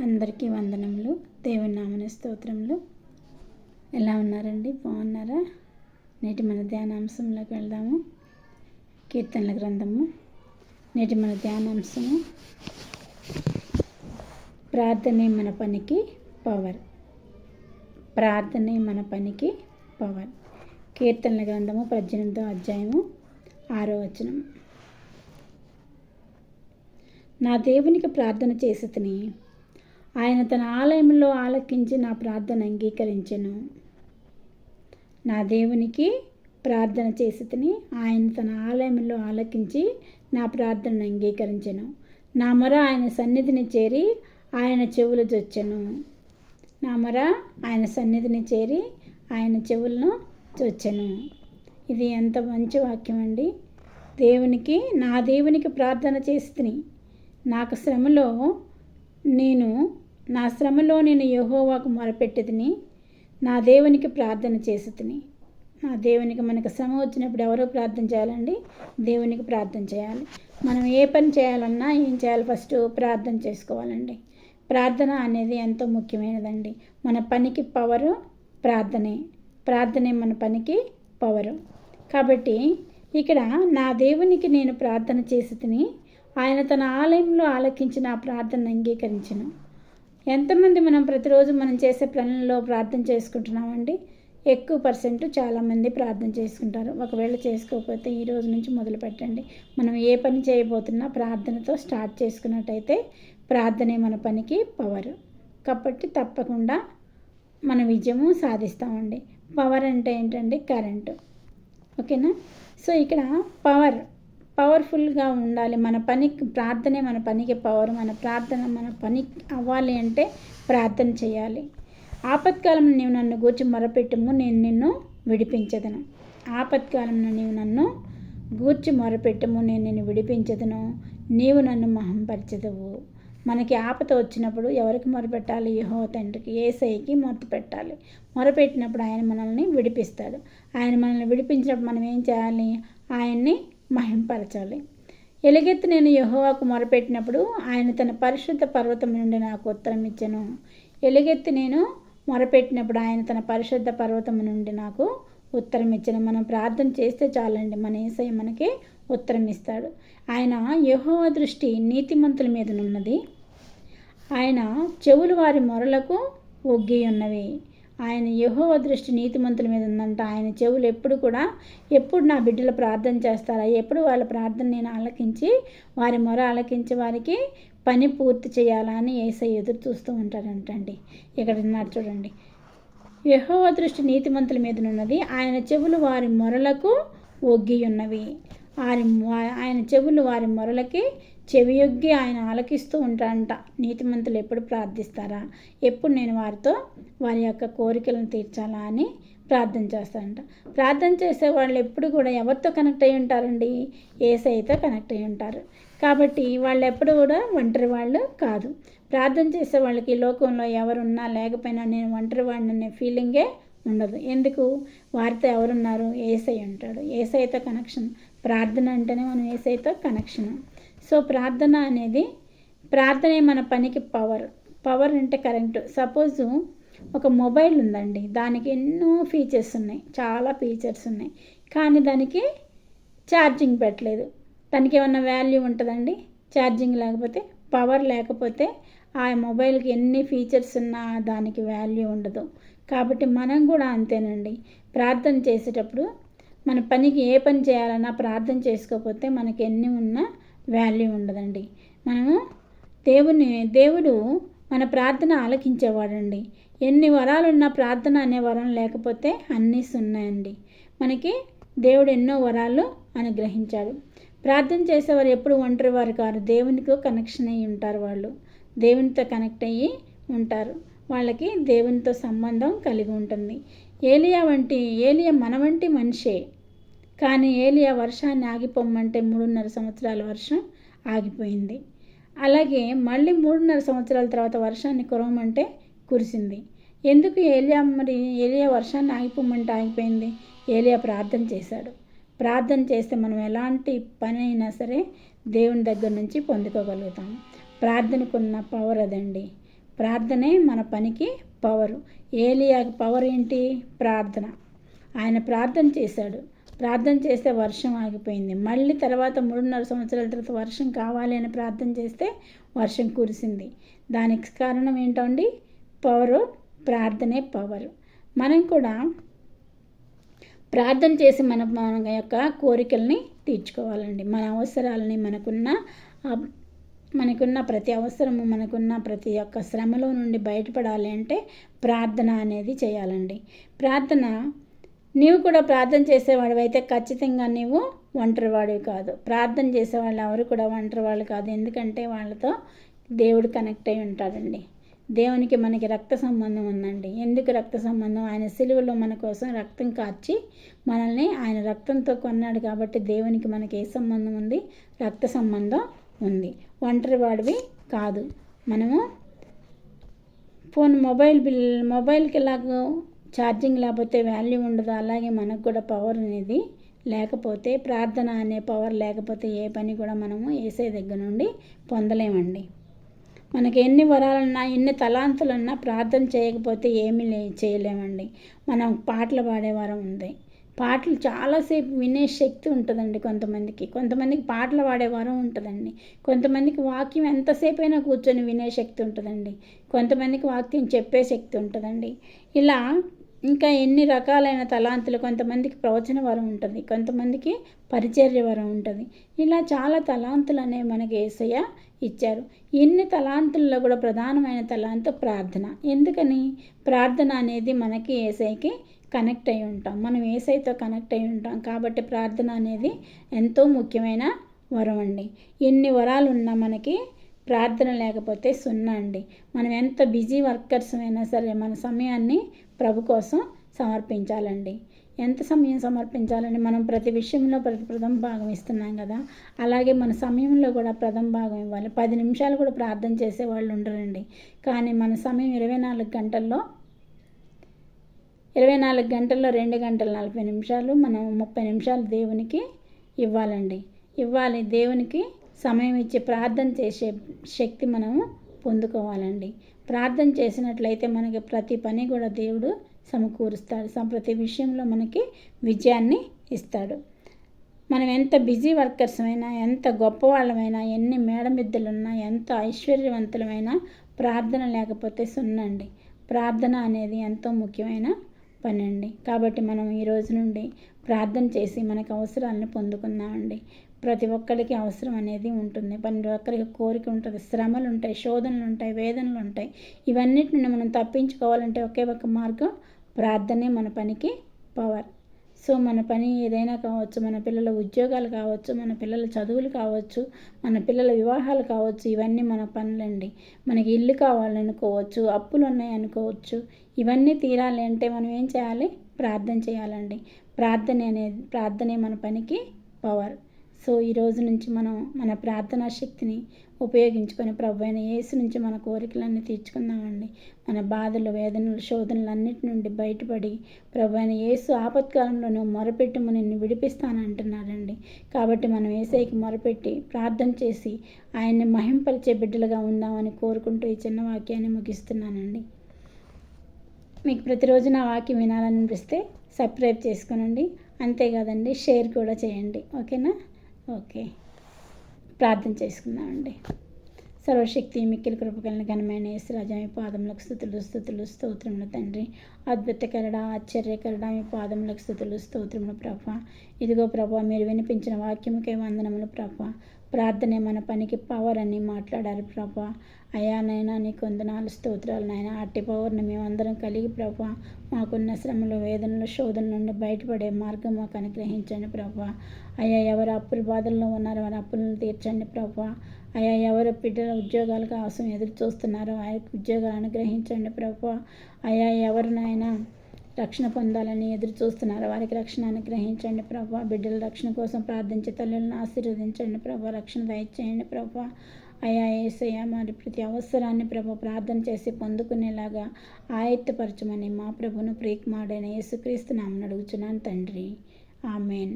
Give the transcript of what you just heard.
అందరికీ వందనములు. దేవుని నామమున స్తోత్రములు. ఎలా ఉన్నారండి? బాగున్నారా? నేటి మన ధ్యానాంశంలోకి వెళ్దాము. కీర్తనల గ్రంథము. నేటి మన ధ్యానాంశము ప్రార్థనే మన పనికి పవర్. ప్రార్థనే మన పనికి పవర్. కీర్తనల గ్రంథము 18వ అధ్యాయము 6వ వచనం. నా దేవునికి ప్రార్థన చేసితిని, ఆయన తన ఆలయంలో ఆలకించి నా ప్రార్థన అంగీకరించెను. నా దేవునికి ప్రార్థన చేసితిని, ఆయన తన ఆలయంలో ఆలకించి నా ప్రార్థనను అంగీకరించెను. నా మొర ఆయన సన్నిధిని చేరి ఆయన చెవులు చొచ్చెను. నా మొర ఆయన సన్నిధిని చేరి ఆయన చెవులను చొచ్చెను. ఇది ఎంత మంచి వాక్యం అండి. నా దేవునికి ప్రార్థన చేసితిని. నా శ్రమలో నేను యెహోవాకు మొరపెట్టితిని, నా దేవునికి ప్రార్థన చేసితిని. నా దేవునికి, మనకు శ్రమ వచ్చినప్పుడు ఎవరో ప్రార్థన చేయాలండి? దేవునికి ప్రార్థన చేయాలి. మనం ఏ పని చేయాలన్నా ఏం చేయాలి? ఫస్ట్ ప్రార్థన చేసుకోవాలండి. ప్రార్థన అనేది ఎంతో ముఖ్యమైనదండి. మన పనికి పవరు ప్రార్థనే మన పనికి పవరు. కాబట్టి ఇక్కడ నా దేవునికి నేను ప్రార్థన చేసితిని, ఆయన తన ఆలయంలో ఆలకించి నా ప్రార్థనను అంగీకరించెను. ఎంతమంది మనం ప్రతిరోజు మనం చేసే పనుల్లో ప్రార్థన చేసుకుంటున్నామండి? ఎక్కువ పర్సెంట్ చాలామంది ప్రార్థన చేసుకుంటారు. ఒకవేళ చేసుకోకపోతే ఈ రోజు నుంచి మొదలు పెట్టండి. మనం ఏ పని చేయబోతున్నా ప్రార్థనతో స్టార్ట్ చేసుకున్నట్టయితే ప్రార్థనే మన పనికి పవర్. కాబట్టి తప్పకుండా మన విజయము సాధిస్తామండి. పవర్ అంటే ఏంటండి? కరెంటు. ఓకేనా? సో ఇక్కడ పవర్ఫుల్గా ఉండాలి. ప్రార్థనే మన పనికి పవర్. మన ప్రార్థన మన పని అవ్వాలి అంటే ప్రార్థన చేయాలి. ఆపత్కాలంలో నీవు నన్ను గూర్చి మొరపెట్టుము, నేను నిన్ను విడిపించదను. ఆపత్కాలంలో నీవు నన్ను గూర్చి మొరపెట్టుము, నేను నిన్ను విడిపించదను. నీవు నన్ను మహింపరచెదవు. మనకి ఆపద వచ్చినప్పుడు ఎవరికి మొరపెట్టాలి? యెహోవా తండ్రికి, యేసయ్యకి మొరపెట్టాలి. మొరపెట్టినప్పుడు ఆయన మనల్ని విడిపిస్తాడు. ఆయన మనల్ని విడిపించినప్పుడు మనం ఏం చేయాలి? ఆయన్ని మహింపరచాలి. ఎలుగెత్తి నేను యెహోవాకు మొరపెట్టినప్పుడు ఆయన తన పరిశుద్ధ పర్వతం నుండి నాకు ఉత్తరం ఇచ్చెను. ఎలుగెత్తి నేను మొరపెట్టినప్పుడు ఆయన తన పరిశుద్ధ పర్వతం నుండి నాకు ఉత్తరం ఇచ్చెను. మనం ప్రార్థన చేస్తే చాలండి, మన యేసయ్య మనకి ఉత్తరం ఇస్తాడు. ఆయన యెహోవా దృష్టి నీతిమంతుల మీదనున్నది, ఆయన చెవులు వారి మొరలకు ఒగ్గి ఉన్నవి. ఆయన యెహోవా దృష్టి నీతిమంతుల మీద ఉందంట. ఆయన చెవులు ఎప్పుడు నా బిడ్డలు ప్రార్థన చేస్తారా, ఎప్పుడు వాళ్ళ ప్రార్థన నేను ఆలకించి వారి మొర ఆలకించి వారికి పని పూర్తి చేయాలా అని యేసయ్య ఎదురు చూస్తూ ఉంటారంటండి. ఇక్కడ ఉన్నారు చూడండి. యెహోవా దృష్టి నీతిమంతుల మీదనున్నది, ఆయన చెవులు వారి మొరలకు ఒగ్గి ఉన్నవి. ఆయన చెవులు వారి మొరలకి చెవియొగ్గి ఆయన ఆలకిస్తూ ఉంటారంట. నీతిమంతులు ఎప్పుడు ప్రార్థిస్తారా, ఎప్పుడు నేను వారి యొక్క కోరికలను తీర్చాలా అని ప్రార్థన చేస్తారంట. ప్రార్థన చేసే వాళ్ళు ఎప్పుడు కూడా ఎవరితో కనెక్ట్ అయి ఉంటారండి? యేసయ్యతో కనెక్ట్ అయి ఉంటారు. కాబట్టి వాళ్ళు ఎప్పుడు కూడా ఒంటరి వాళ్ళు కాదు. ప్రార్థన చేసే వాళ్ళకి లోకంలో ఎవరున్నా లేకపోయినా నేను ఒంటరి వాడిని అనే ఫీలింగే ఉండదు. ఎందుకు? వారితో ఎవరున్నారు? యేసయ్య ఉంటాడు. యేసయ్యతో కనెక్షన్. ప్రార్థన అంటేనే మనం యేసయ్యతో కనెక్షన్. సో ప్రార్థనే మన పనికి పవర్ అంటే కరెంటు. సపోజు ఒక మొబైల్ ఉందండి, దానికి ఎన్నో ఫీచర్స్ ఉన్నాయి, చాలా ఫీచర్స్ ఉన్నాయి, కానీ దానికి ఛార్జింగ్ పెట్టలేదు. దానికి ఏమన్నా వాల్యూ ఉంటుందండి? ఛార్జింగ్ లేకపోతే, పవర్ లేకపోతే ఆ మొబైల్కి ఎన్ని ఫీచర్స్ ఉన్నా దానికి వాల్యూ ఉండదు. కాబట్టి మనం కూడా అంతేనండి. ప్రార్థన చేసేటప్పుడు మన పనికి ఏ పని చేయాలన్నా ప్రార్థన చేసుకోకపోతే మనకి ఎన్ని ఉన్నా వాల్యూ ఉండదండి. దేవుడు మన ప్రార్థన ఆలకించేవాడండి. ఎన్ని వరాలున్నా ప్రార్థన అనే వరం లేకపోతే అన్నీ సున్నాయండి. మనకి దేవుడు ఎన్నో వరాలు అనుగ్రహించాడు. ప్రార్థన చేసేవారు ఎప్పుడు ఒంటరి వారు కాదు. దేవునితో కనెక్షన్ అయ్యి ఉంటారు. వాళ్ళు దేవునితో కనెక్ట్ అయ్యి ఉంటారు. వాళ్ళకి దేవునితో సంబంధం కలిగి ఉంటుంది. ఏలియా మన వంటి మనిషే, కానీ ఏలియా వర్షాన్ని ఆగిపోమ్మంటే 3.5 సంవత్సరాల వర్షం ఆగిపోయింది. అలాగే మళ్ళీ 3.5 సంవత్సరాల తర్వాత వర్షాన్ని కురవమంటే కురిసింది. ఎందుకు ఏలియా వర్షాన్ని ఆగిపోమ్మంటే ఆగిపోయింది? ఏలియా ప్రార్థన చేశాడు. ప్రార్థన చేస్తే మనం ఎలాంటి పని అయినా సరే దేవుని దగ్గర నుంచి పొందుకోగలుగుతాం. ప్రార్థనకున్న పవర్ అదండి. ప్రార్థనే మన పనికి పవరు. ఏలియాకి పవర్ ఏంటి? ప్రార్థన. ఆయన ప్రార్థన చేశాడు. ప్రార్థన చేస్తే వర్షం ఆగిపోయింది. మళ్ళీ తర్వాత 3.5 సంవత్సరాల తర్వాత వర్షం కావాలి అని ప్రార్థన చేస్తే వర్షం కురిసింది. దానికి కారణం ఏంటండి? పవరు. ప్రార్థనే పవరు. మనం కూడా ప్రార్థన చేసి మన యొక్క కోరికల్ని తీర్చుకోవాలండి. మన అవసరాలని మనకున్న ప్రతి అవసరము, మనకున్న ప్రతి ఒక్క శ్రమలో నుండి బయటపడాలి అంటే ప్రార్థన అనేది చేయాలండి. ప్రార్థన, నీవు కూడా ప్రార్థన చేసేవాడు అయితే ఖచ్చితంగా నీవు ఒంటరివాడివి కాదు. ప్రార్థన చేసేవాళ్ళు ఎవరు కూడా ఒంటరివాళ్ళు కాదు. ఎందుకంటే వాళ్ళతో దేవుడు కనెక్ట్ అయి ఉంటాడండి. దేవునికి మనకి రక్త సంబంధం ఉందండి. ఎందుకు రక్త సంబంధం? ఆయన సిలువలో మన కోసం రక్తం కార్చి మనల్ని ఆయన రక్తంతో కొన్నాడు కాబట్టి దేవునికి మనకి ఏ సంబంధం ఉంది? రక్త సంబంధం ఉంది. ఒంటరి వాడివి కాదు. మనము మొబైల్కి ఎలాగో ఛార్జింగ్ లేకపోతే వాల్యూ ఉండదు, అలాగే మనకు కూడా పవర్ అనేది లేకపోతే, ప్రార్థన అనే పవర్ లేకపోతే ఏ పని కూడా మనము యేసయ్య దగ్గర నుండి పొందలేమండి. మనకి ఎన్ని వరాలున్నా, ఎన్ని తలాంతులున్నా ప్రార్థన చేయకపోతే ఏమీ చేయలేమండి. మనం పాటలు పాడే వరం ఉంది. పాటలు చాలాసేపు వినే శక్తి ఉంటుందండి కొంతమందికి పాటలు పాడే వరం ఉంటుందండి. కొంతమందికి వాక్యం ఎంతసేపు అయినా కూర్చొని వినే శక్తి ఉంటుందండి. కొంతమందికి వాక్యం చెప్పే శక్తి ఉంటుందండి. ఇలా ఇంకా ఎన్ని రకాలైన తలాంతులు. కొంతమందికి ప్రవచన వరం ఉంటుంది, కొంతమందికి పరిచర్య వరం ఉంటుంది. ఇలా చాలా తలాంతులు అనేవి మనకి యేసయ్య ఇచ్చారు. ఎన్ని తలాంతుల్లో కూడా ప్రధానమైన తలాంతు ప్రార్థన. ఎందుకని? ప్రార్థన అనేది మనకి యేసయ్యకి కనెక్ట్ అయి ఉంటాం, మనం యేసయ్యతో కనెక్ట్ అయి ఉంటాం కాబట్టి ప్రార్థన అనేది ఎంతో ముఖ్యమైన వరం అండి. ఎన్ని వరాలు ఉన్నా మనకి ప్రార్థన లేకపోతే సున్నా అండి. మనం ఎంత బిజీ వర్కర్స్ అయినా సరే మన సమయాన్ని ప్రభు కోసం సమర్పించాలండి. ఎంత సమయం సమర్పించాలండి? మనం ప్రతి విషయంలో ప్రథమ భాగం ఇస్తున్నాం కదా, అలాగే మన సమయంలో కూడా ప్రథమ భాగం ఇవ్వాలి. 10 నిమిషాలు కూడా ప్రార్థన చేసే వాళ్ళు ఉండరండి. కానీ మన సమయం 24 గంటల్లో 2 గంటల 40 నిమిషాలు, మనం 30 నిమిషాలు దేవునికి ఇవ్వాలండి. దేవునికి సమయం ఇచ్చి ప్రార్థన చేసే శక్తి మనము పొందుకోవాలండి. ప్రార్థన చేసినట్లయితే మనకి ప్రతి పని కూడా దేవుడు సమకూరుస్తాడు. ప్రతి విషయంలో మనకి విజయాన్ని ఇస్తాడు. మనం ఎంత బిజీ వర్కర్స్ అయినా, ఎంత గొప్పవాళ్ళమైనా, ఎన్ని మేడమిద్దలున్నా, ఎంత ఐశ్వర్యవంతులమైనా ప్రార్థన లేకపోతే సున్నండి. ప్రార్థన అనేది ఎంతో ముఖ్యమైన పని అండి. కాబట్టి మనం ఈ రోజు నుండి ప్రార్థన చేసి మనకు అవసరాలను పొందుకుందామండి. ప్రతి ఒక్కరికి అవసరం అనేది ఉంటుంది, ప్రతి ఒక్కరికి కోరిక ఉంటుంది, శ్రమలు ఉంటాయి, శోధనలు ఉంటాయి, వేదనలు ఉంటాయి. ఇవన్నిటి నుండి మనం తప్పించుకోవాలంటే ఒకే ఒక మార్గం ప్రార్థనే మన పనికి పవర్. సో మన పని ఏదైనా కావచ్చు, మన పిల్లల ఉద్యోగాలు కావచ్చు, మన పిల్లల చదువులు కావచ్చు, మన పిల్లల వివాహాలు కావచ్చు, ఇవన్నీ మన పనులండి. మనకి ఇల్లు కావాలనుకోవచ్చు, అప్పులు ఉన్నాయి అనుకోవచ్చు, ఇవన్నీ తీరాలి అంటే మనం ఏం చేయాలి? ప్రార్థన చేయాలండి. ప్రార్థనే మన పనికి పవర్. సో ఈ రోజు నుంచి మనం మన ప్రార్థనా శక్తిని ఉపయోగించుకొని ప్రభు అయిన యేసు నుంచి మన కోరికలన్నీ తీర్చుకుందామండి. మన బాధలు, వేదనలు, శోధనలు అన్నిటి నుండి బయటపడి ప్రభు అయిన యేసు ఆపత్కాలంలో నువ్వు మొరపెట్టుము నిన్ను విడిపిస్తానంటున్నారండి. కాబట్టి మనం యేసయ్యకి మొరపెట్టి ప్రార్థన చేసి ఆయన్ని మహింపరిచే బిడ్డలుగా ఉందామని కోరుకుంటూ ఈ చిన్న వాక్యాన్ని ముగిస్తున్నానండి. మీకు ప్రతిరోజు నా వాక్యం వినాలనిపిస్తే సబ్స్క్రైబ్ చేసుకోనండి. అంతేకాదండి, షేర్ కూడా చేయండి. ఓకేనా? ఓకే, ప్రార్థన చేసుకుందామండి. సర్వశక్తి మిక్కిలి కృపగలిగిన ఘనమైన యేసురాజా మీ పాదములకు స్తుతులు స్తోత్రములు తండ్రి. అద్భుతకరుడా, ఆశ్చర్యకరుడా మీ పాదములకు స్తుతులు స్తోత్రములు ప్రభా. ఇదిగో ప్రభా, మీరు వినిపించిన వాక్యముకే వందనములు ప్రభా. ప్రార్థనే మన పనికి పవర్ అని మాట్లాడారు ప్రభా. అయ్యా నైనా నీకు వందనాలు, స్తోత్రాలు నాయన. అట్టి పవర్ని మేమందరం కలిగి ప్రభా మాకున్న శ్రమలు, వేదనలు, శోధనల నుండి బయటపడే మార్గం మాకు అనుగ్రహించండి ప్రభా. అయ్యా ఎవరు అప్పుల బాధల్లో ఉన్నారో వారి అప్పులను తీర్చండి ప్రభా. అయ్యా ఎవరు బిడ్డల ఉద్యోగాల కోసం ఎదురు చూస్తున్నారో వారికి ఉద్యోగాలు అనుగ్రహించండి ప్రభా. అయ్యా ఎవరినైనా రక్షణ పొందాలని ఎదురు చూస్తున్నారో వారికి రక్షణ అనుగ్రహించండి ప్రభా. బిడ్డల రక్షణ కోసం ప్రార్థించే తల్లులను ఆశీర్వదించండి ప్రభా. రక్షణ దయచేయండి ప్రభా. అయ్యా యేసయ్య మరి ప్రతి అవసరాన్ని ప్రభు ప్రార్థన చేసి పొందుకునేలాగా ఆయత్తపరచమని మా ప్రభును ప్రియకుమారుడైన యేసుక్రీస్తు నామమున అడుగుచున్నాను తండ్రి. ఆమేన్.